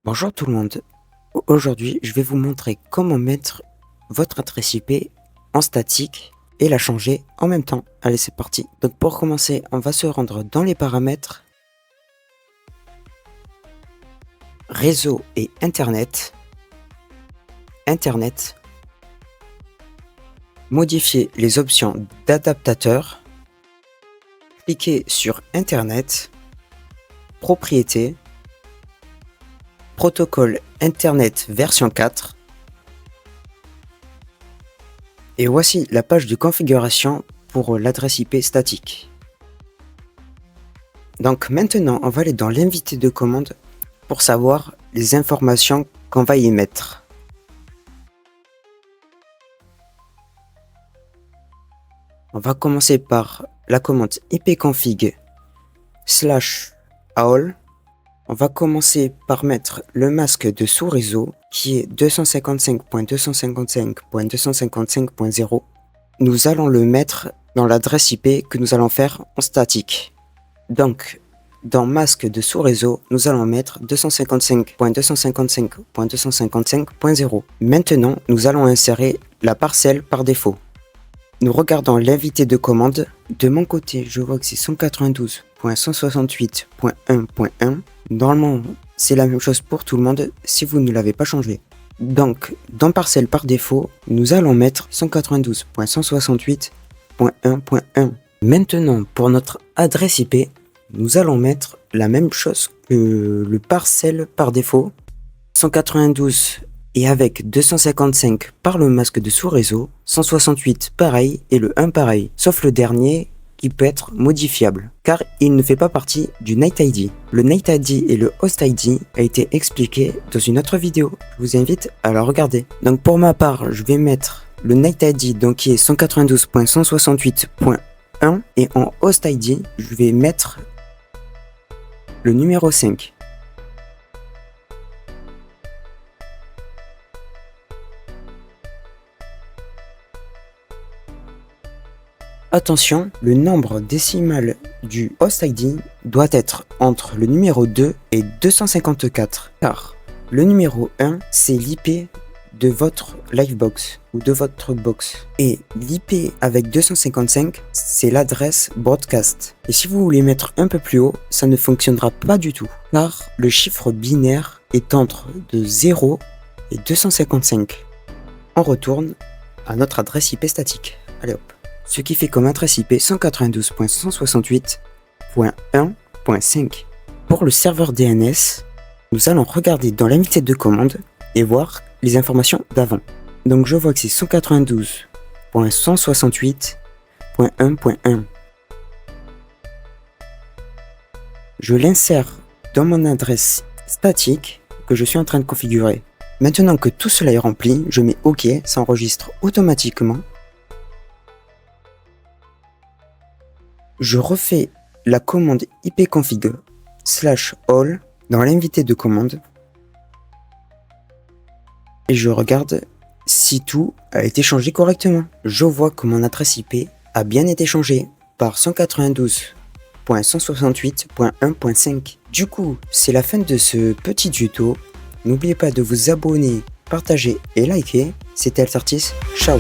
Bonjour tout le monde, aujourd'hui je vais vous montrer comment mettre votre adresse IP en statique et la changer en même temps. Allez, c'est parti. Donc pour commencer, on va se rendre dans les paramètres, réseau et internet, modifier les options d'adaptateur, cliquez sur internet, propriétés, protocole Internet version 4. Et voici la page de configuration pour l'adresse IP statique. Donc maintenant, on va aller dans l'invité de commande pour savoir les informations qu'on va y mettre. On va commencer par la commande ipconfig/all. On va commencer par mettre le masque de sous-réseau qui est 255.255.255.0. Nous allons le mettre dans l'adresse IP que nous allons faire en statique. Donc, dans masque de sous-réseau, nous allons mettre 255.255.255.0. Maintenant, nous allons insérer la parcelle par défaut. Nous regardons l'invité de commande. De mon côté, je vois que c'est 192.168.1.1. Normalement, c'est la même chose pour tout le monde si vous ne l'avez pas changé. Donc, dans parcelle par défaut, nous allons mettre 192.168.1.1. Maintenant, pour notre adresse IP, nous allons mettre la même chose que le parcelle par défaut. 192 et avec 255 par le masque de sous-réseau, 168 pareil et le 1 pareil, sauf le dernier qui peut être modifiable, car il ne fait pas partie du NightID. Le NightID et le HostID a été expliqué dans une autre vidéo, je vous invite à la regarder. Donc pour ma part, je vais mettre le NightID donc qui est 192.168.1 et en HostID, je vais mettre le numéro 5. Attention, le nombre décimal du host ID doit être entre le numéro 2 et 254, car le numéro 1, c'est l'IP de votre Livebox ou de votre box. Et l'IP avec 255, c'est l'adresse broadcast. Et si vous voulez mettre un peu plus haut, ça ne fonctionnera pas du tout, car le chiffre binaire est entre de 0 et 255. On retourne à notre adresse IP statique. Allez hop. Ce qui fait comme adresse IP 192.168.1.5. Pour le serveur DNS, nous allons regarder dans l'invité de commande et voir les informations d'avant. Donc je vois que c'est 192.168.1.1. Je l'insère dans mon adresse statique que je suis en train de configurer. Maintenant que tout cela est rempli, je mets OK, ça enregistre automatiquement. Je refais la commande ipconfig/all dans l'invité de commande et je regarde si tout a été changé correctement. Je vois que mon adresse IP a bien été changée par 192.168.1.5. Du coup, c'est la fin de ce petit tuto. N'oubliez pas de vous abonner, partager et liker. C'était Altertis, ciao.